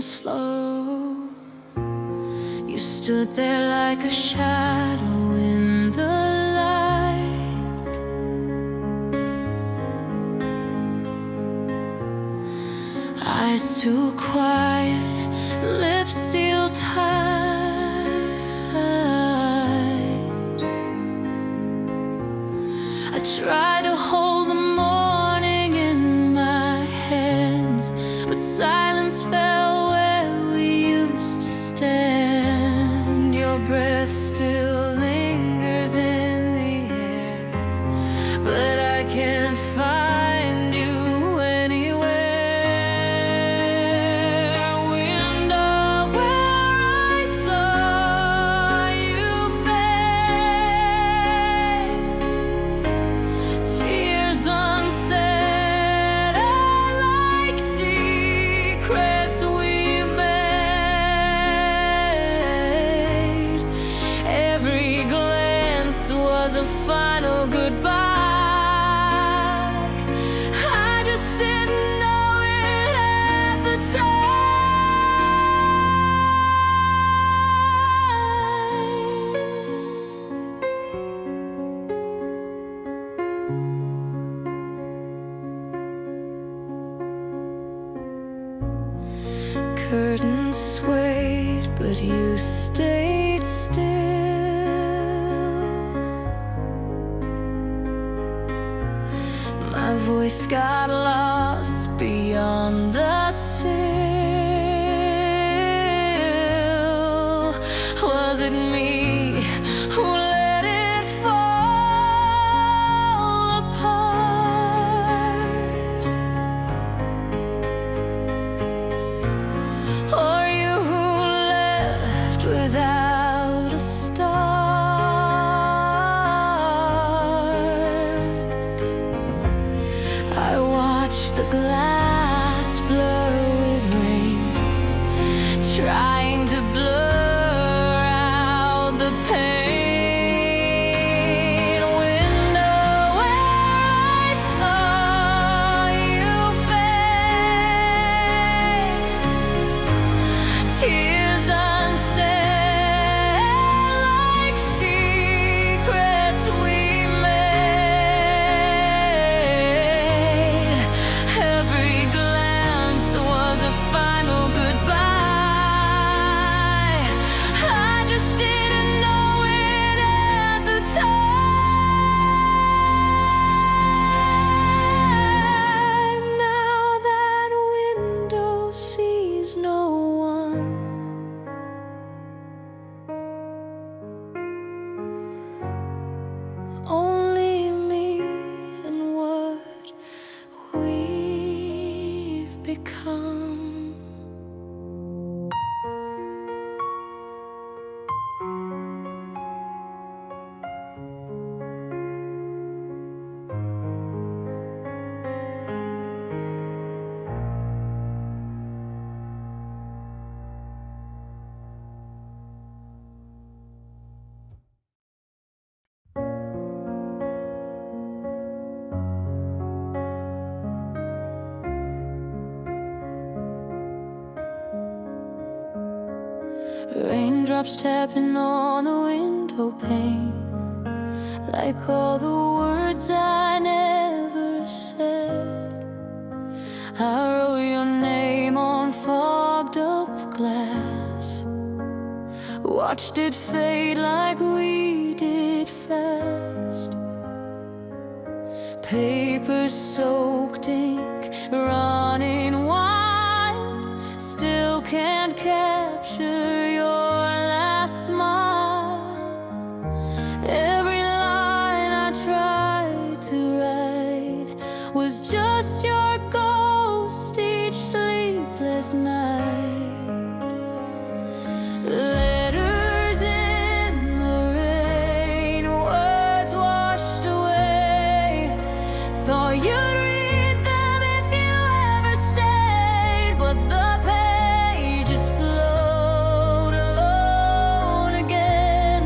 and slow. You stood there like a shadow in the light. Eyes too quiet, lips sealed tight. I tried to hold the morning in my hands, but silence fell where we used to stand. Your breath still lingers in the air, but I can't find you anywhere. Window where I saw you fade, tears unsaid are like secrets we made. Every glance was a final goodbye. I just didn't know it at the time. Curtains swayed, but you stayed still. My voice got lost beyond the sill. Was it me who let it fall apart? Or you who left without a start? I watched the glass blur with rain, trying to blur out the pain. Window where I saw you fade, tears unsaid like secrets we made. Every glance was a final goodbye. I just didn't know it at the time. Now that window sees no one, only me and what we've become. Raindrops tapping on the window pane, like all the words I never said. I wrote your name on fogged up glass, watched it fade like we did fast. Paper soaked ink running wild, still can't capture your last smile. Every line I tried to write was just your ghost each sleepless night. Letters in the rain, words washed away. Thought you'd read them if you ever stayed, but the pages float alone again,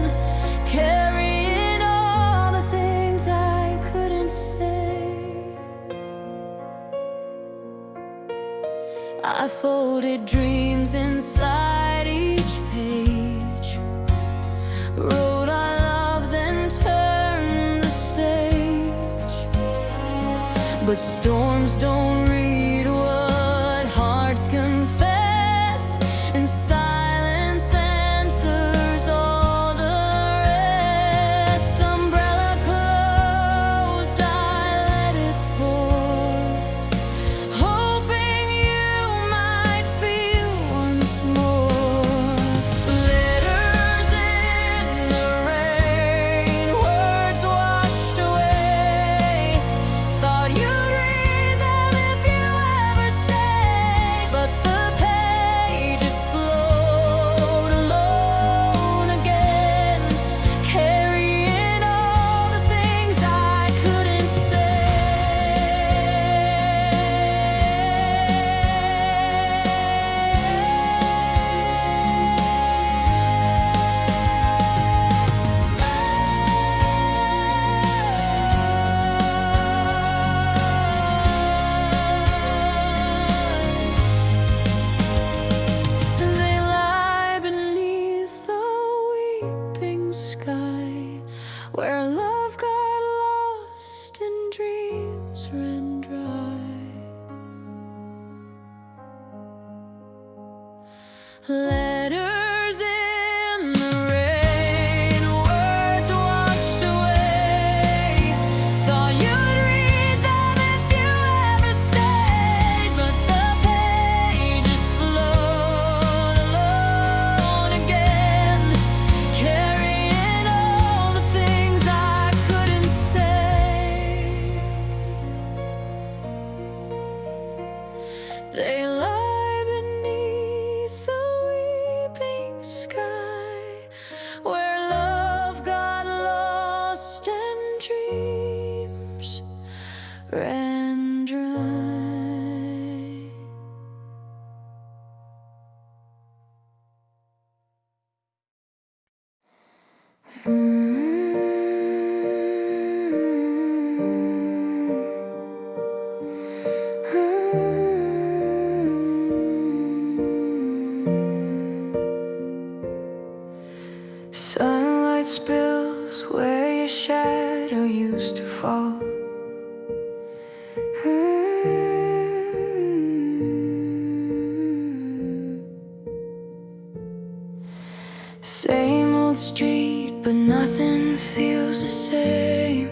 carrying all the things I couldn't say. I folded dreams inside each page, wrote our love, then turned the stage. But storms don't read what hearts confess, and silence answers all the rest. Umbrella closed, I let it pour, hoping you might feel once more. Letters in the rain, words washed away. Thought you'd read them if you ever stayed, but the pages float alone again, carrying all the things I couldn't say. They lie beneath the weeping sky, where love got lost and dreams ran dry. Letters in the rain, words washed away. Thought you'd read them if you ever stayed, but the pages float alone again, carrying all the things I couldn't say. They lie beneath the weeping sky, where love got lost and dreams ran dry. Sunlight spills where your shadow used to fall. Same old street, but nothing feels the same.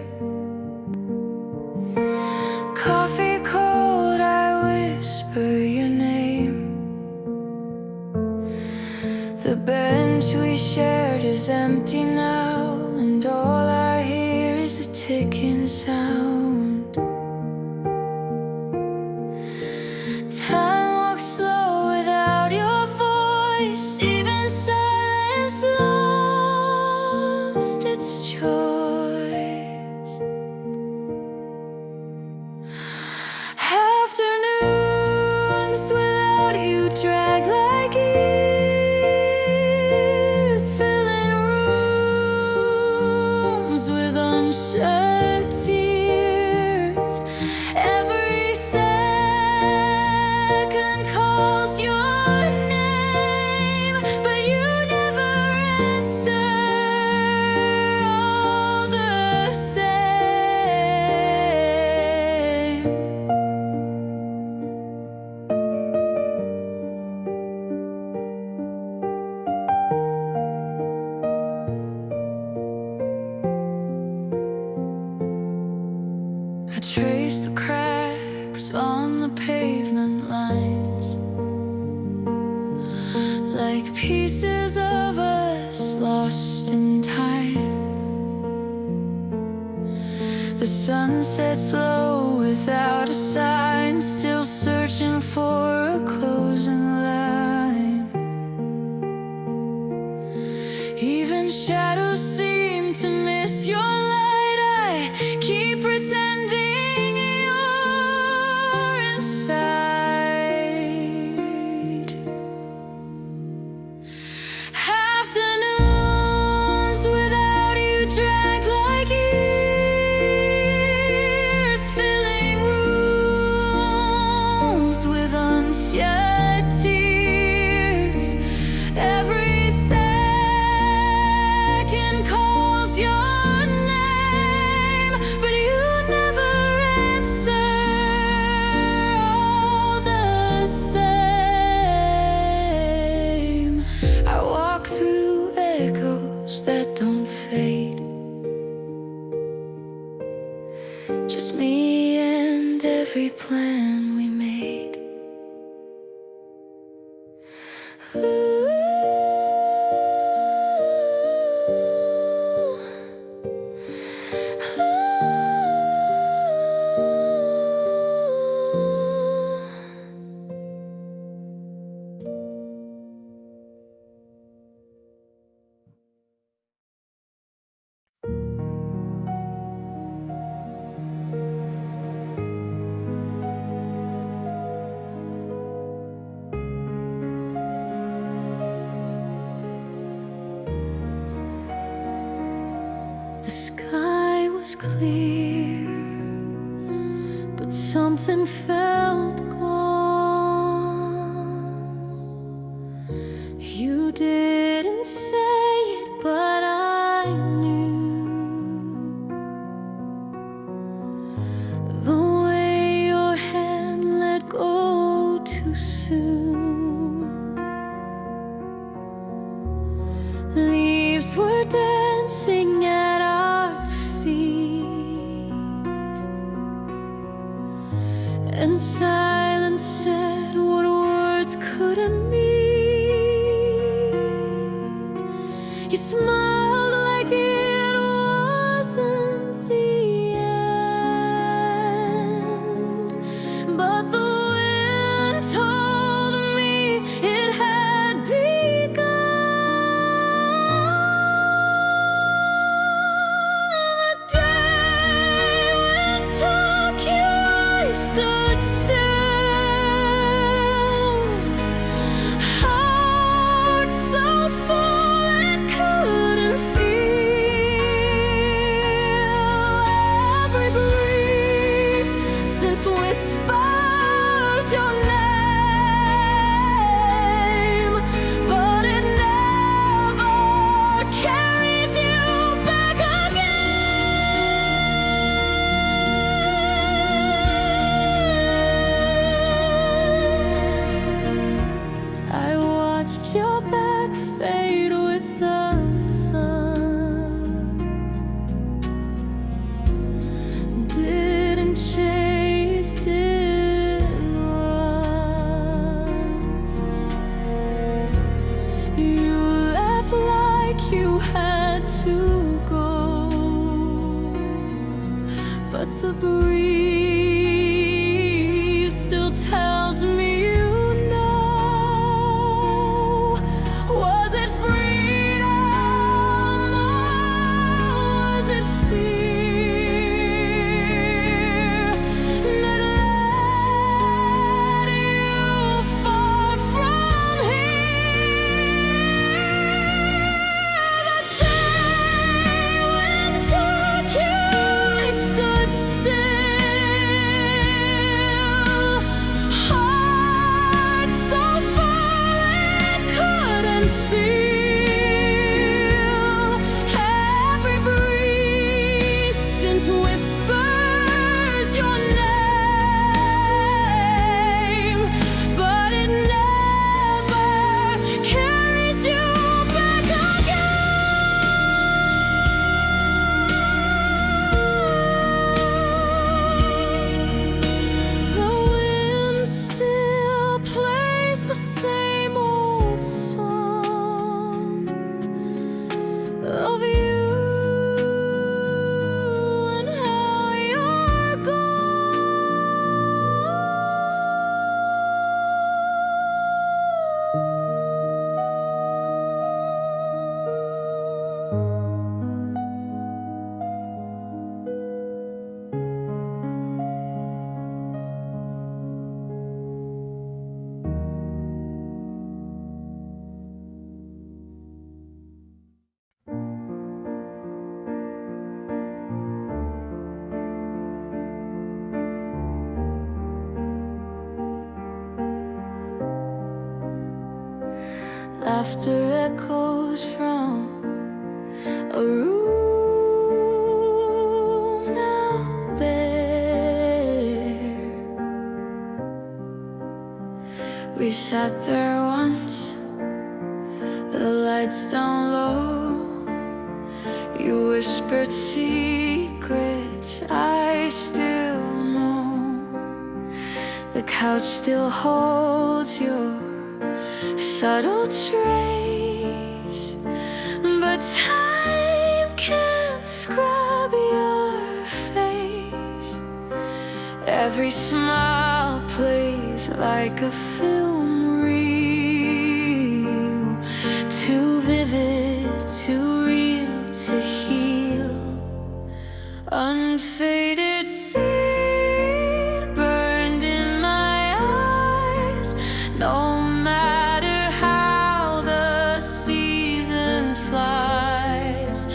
Coffee cold, I whisper your name. The bench we shared is empty now, and all I hear is the ticking sound. Time walks slow without your voice, even silence lost its choice. Afternoons without you drag like years, filling rooms with unshed tears. Every second calls your name, but you never answer. All the same. I trace the cracks on the pavement lines, like pieces of us lost in time. The sun sets low without a sign, still searching for a closing line. Even shadows seem to miss your light. I keep pretending you're inside. Afternoons without you drag like years, and said what words couldn't mean. You smiled like it wasn't the end, but the wind told me it had begun. The day when Tokyo I stood still, heart so full it couldn't feel. Every breeze since whispers your name, but it never carries you back again. I watched your back fade with the sun, didn't chase, didn't run. You left like you had to go, but the breeze still tells me you know. Was it freedom or was it fear that led you far from here? The day when Tokyo I stood still, heart so full it couldn't feel. Every breeze since whispers your name, but it never carries you back again. The wind still plays the same old song of you and how you're Laughter echoes from a room now bare. We sat there once, the lights down low. You whispered secrets I still know. The couch still holds your subtle trace, but time can't scrub your face. Every smile plays like a film reel, too vivid, too real to heal. Unfaded scene burned in my eyes, no matter how the season flies.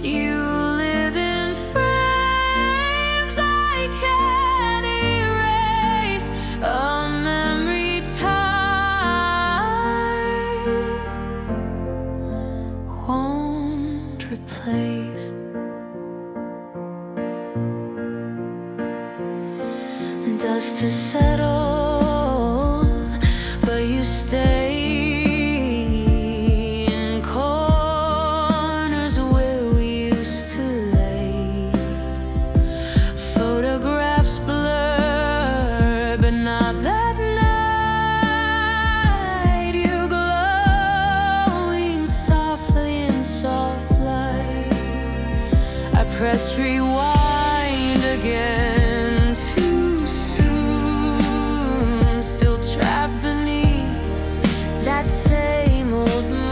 You live in frames I can't erase, a memory time won't replace. Dust has settled, but you stay in corners where we used to lay. Photographs blur, but not that press rewind again too soon. Still trapped beneath that same old moon.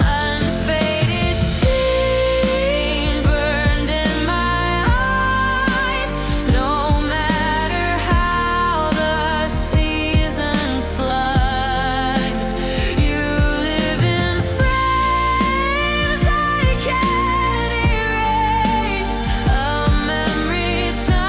Unfaded scene burned in my eyes. No matter how the season floods, you live in frames I can't erase. A memory time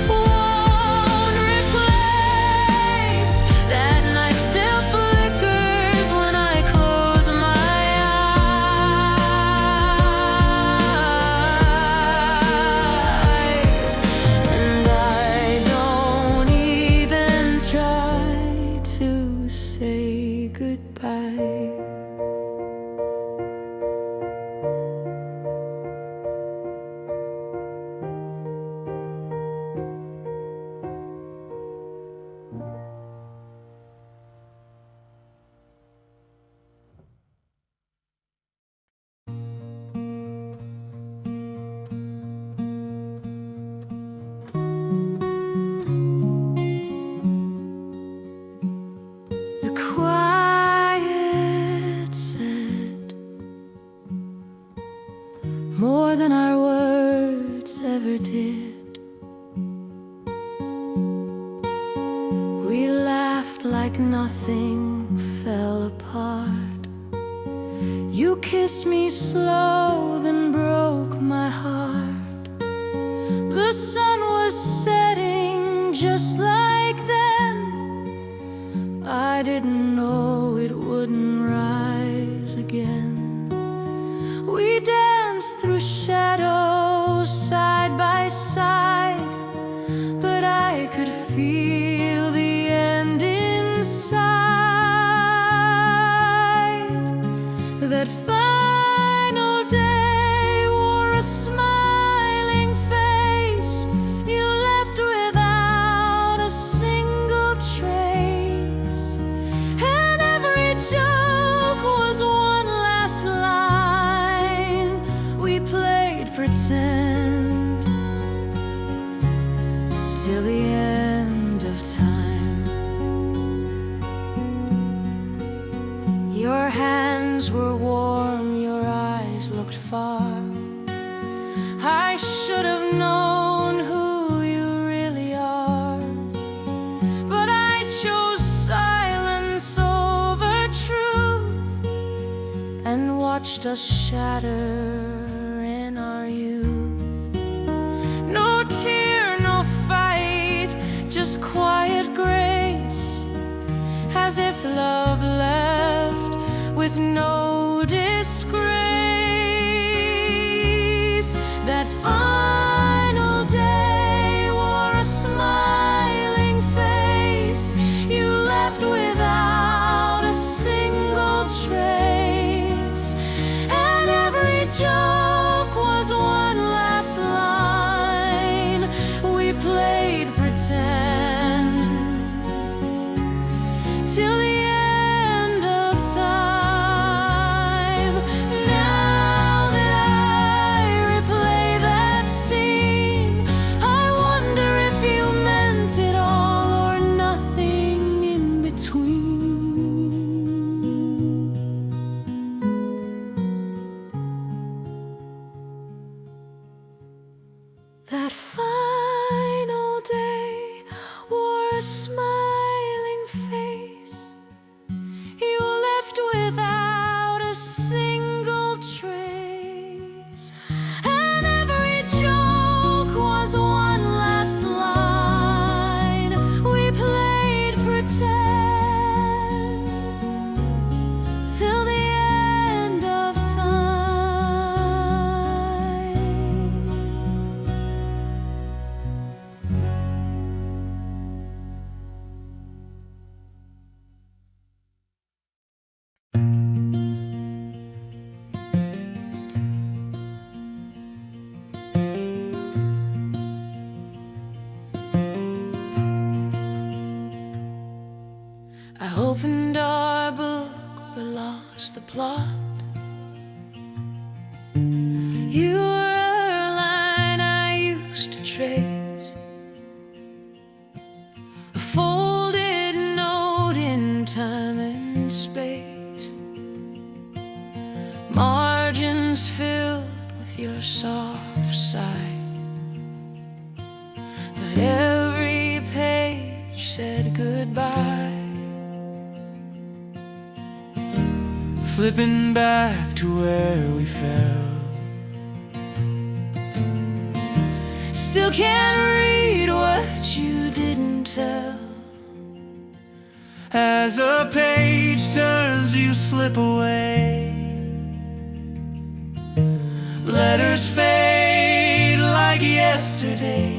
won't replace. That night still flickers when I close my eyes, and I don't even try to say goodbye. The quiet said more than our words ever did. We laughed like nothing fell apart. You kissed me slow, then broke my heart. The sun was setting just like then. I didn't know it wouldn't rise again. We danced through shadows side by side, but I could feel the end inside. That final day wore a smiling face. You left without a single trace, and every joke was one last line. We played pretend till the end of time. Your hands were warm, your eyes looked far. I should have known who you really are, but I chose silence over truth and watched us shatter in our youth. No tear, no fight, just quiet grace, as if love left with no disgrace. That final day wore a smiling face. You left without a single trace, and every joke was one last line. We played pretend till the end of time. Now that I replay that scene, I wonder if you meant it all or nothing in between. That final day wore a smiling face. You left without a single trace, and every joke was one last line. We played pretend till the end of time. plot. You were a line I used to trace, a folded note in time and space, margins filled with your soft sigh. But every page said goodbye. Flipping back to where we fell, still can't read what you didn't tell. As a page turns, you slip away. Letters fade like yesterday.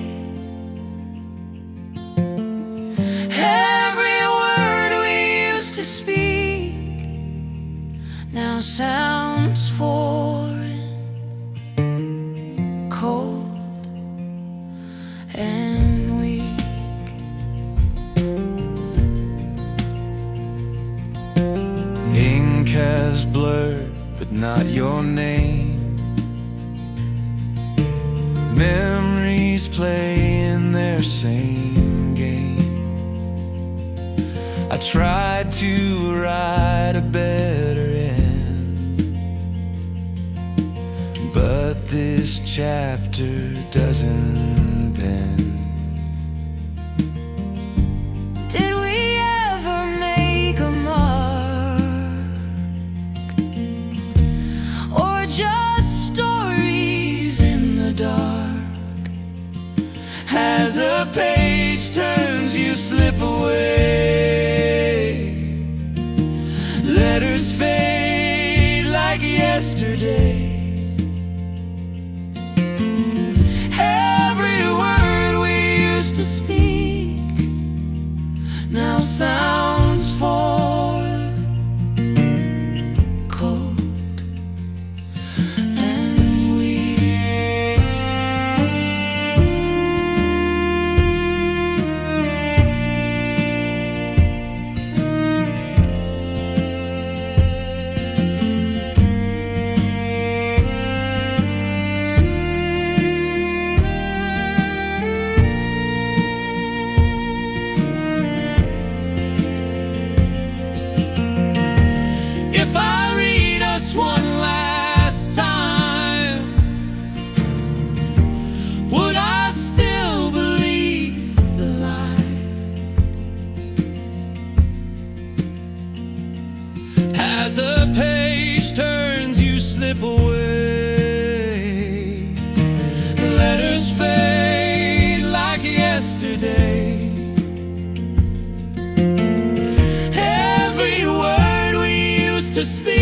Every word we used to speak now sounds foreign, cold and weak. Ink has blurred, but not your name. Memories play in their same game. I tried to write a better end, but this chapter doesn't bend. Did we ever make a mark, or just stories in the dark? As a page turns, you slip away. Letters fade like yesterday. Every word we used to speak now sounds foreign, cold and weak. If I read us one last time, would I still believe the lie? As a page turns, you slip away. Letters fade like yesterday. Every word we used to speak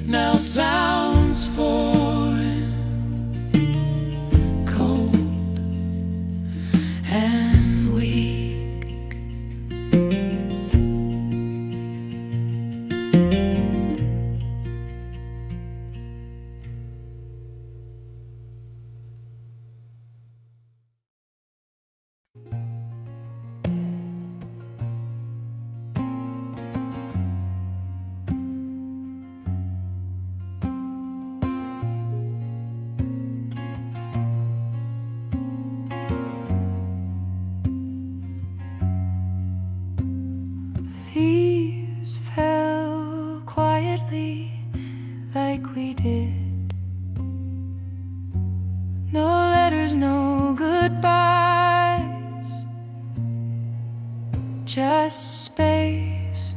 now sounds foreign, cold and weak. Leaves fell quietly like we did. No letters, no goodbyes, just space.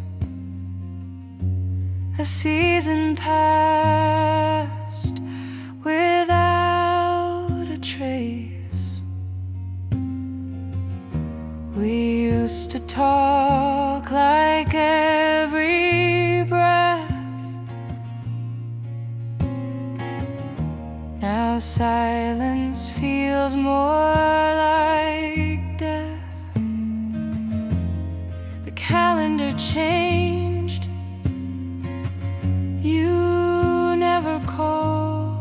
A season passed without a trace. We used to talk like every breath. Now silence feels more like death. The calendar changed. You never called.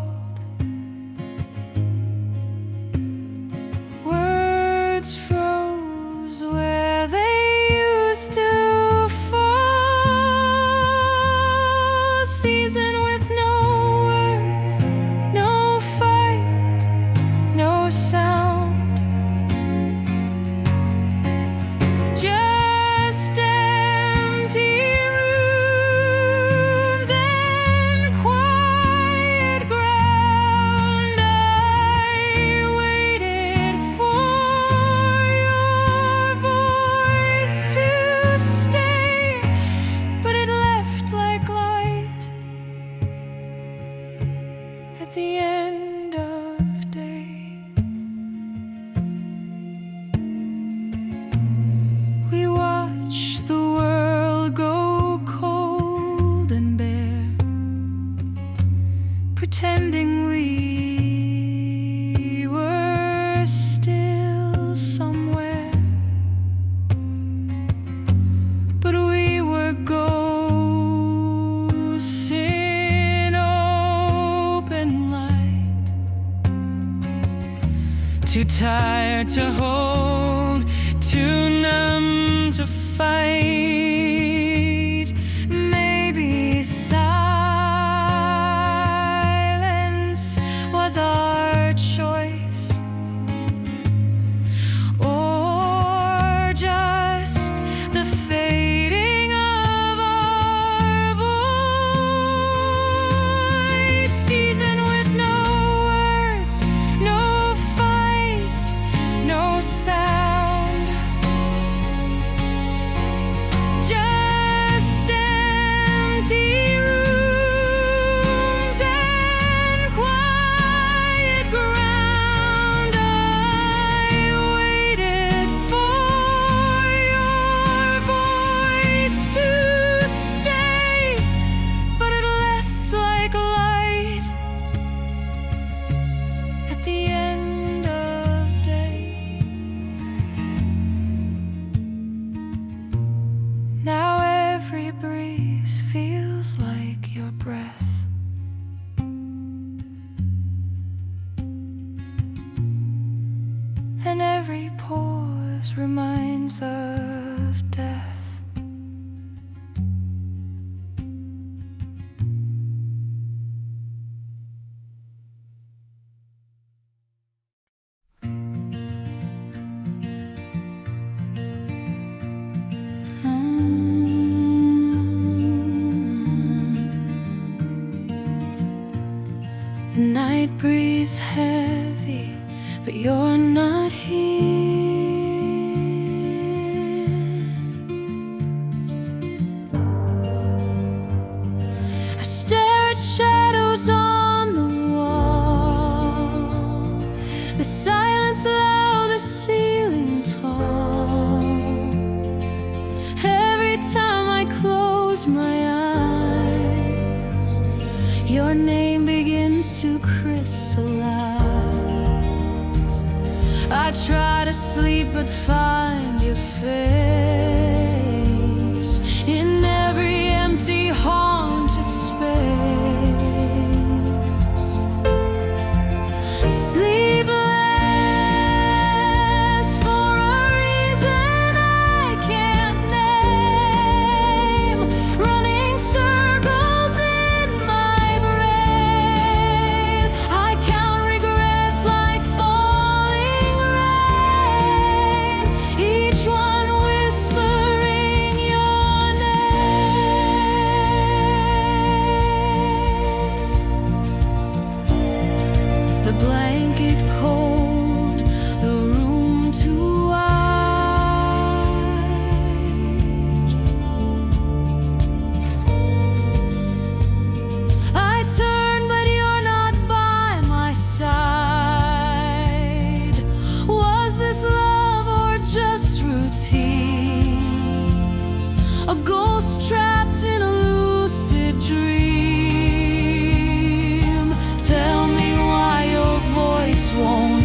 Words froze where they used to fall. at the end of day. We watch the world go cold and bare, pretending we were still somewhere, but we were ghosts in open light, too tired to hold, too numb to fight. Maybe silence was our choice, or just the fading of our voice. Season with no words, no fight, no sound, just empty rooms and quiet ground. I waited for your voice to stay, but it left like light at the end of day. Now every breeze feels like your breath, and every pause reminds of death. The night breeze heavy, but you're not here. I stare at shadows on the wall, the silence loud, the ceiling tall. Every time I close my eyes, your name begins to crystallize. I try to sleep but find your face in every empty haunted space. Sleepless for a reason I can't name, running circles in my brain. I count regrets like falling rain, each one whispering your name. The blanket cold, the room too wide. I turn, but you're not by my side. Was this love or just routine? A ghost trapped in a lucid dream. Tell me why your voice won't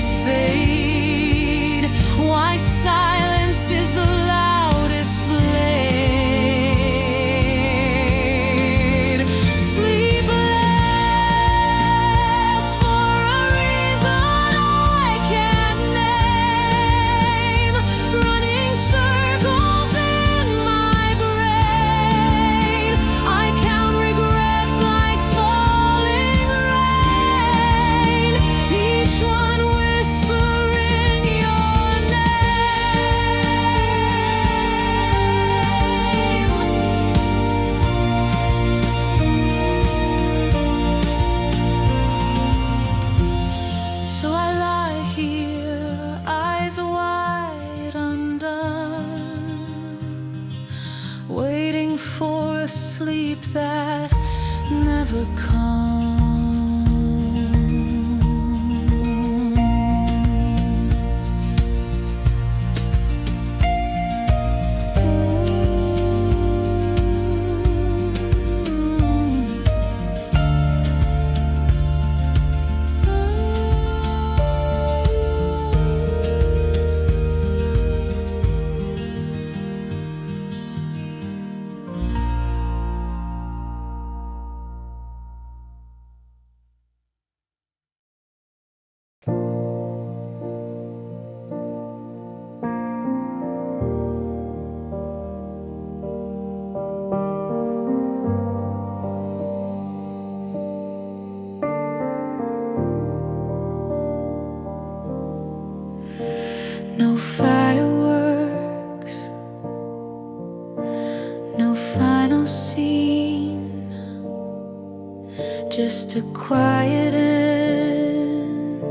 just a quiet end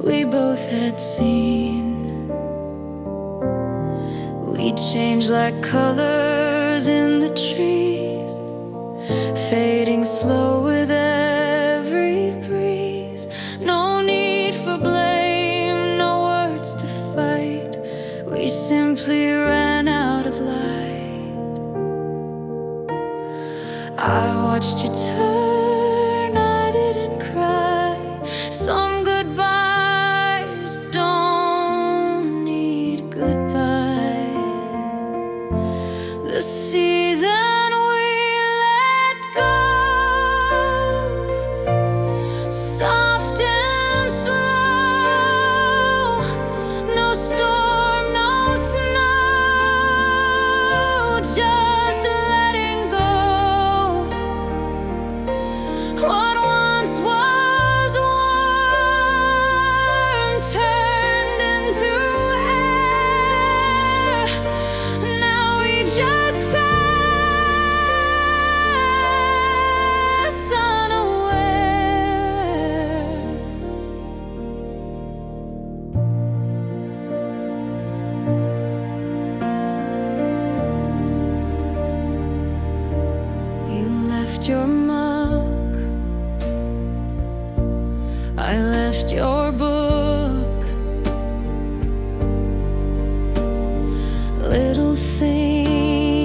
we both had seen. We changed like colors in the trees, fading slow with every breeze. No need for blame, no words to fight. We simply ran out of light. I watched you turn, I didn't cry. Some goodbyes don't need goodbye. The season we let go, soft and slow. No storm, no snow, just letting go. What once was warm turned into air. Now we just pass unaware. You left your mark, I left your book. Little things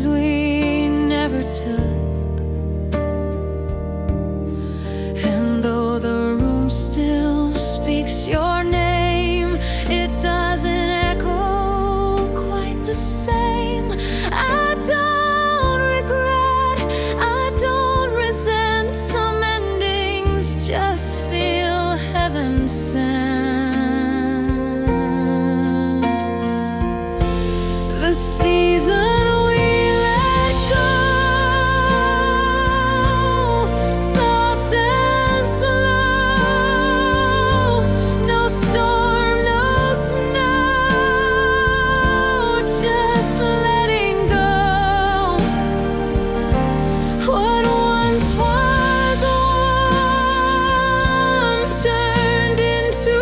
we never took. And though the room still speaks your name, it doesn't echo quite the same. I don't regret, I don't resent. Some endings just feel heaven sent. The season we let go, soft and slow. No storm, no snow, just letting go. What once was warm turned into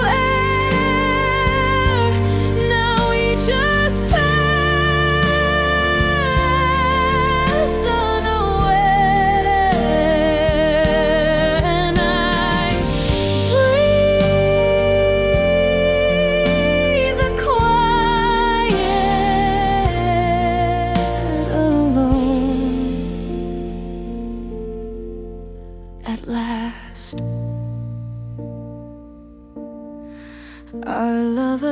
air. Now we just pass unaware. And I breathe quiet alone. At last, our love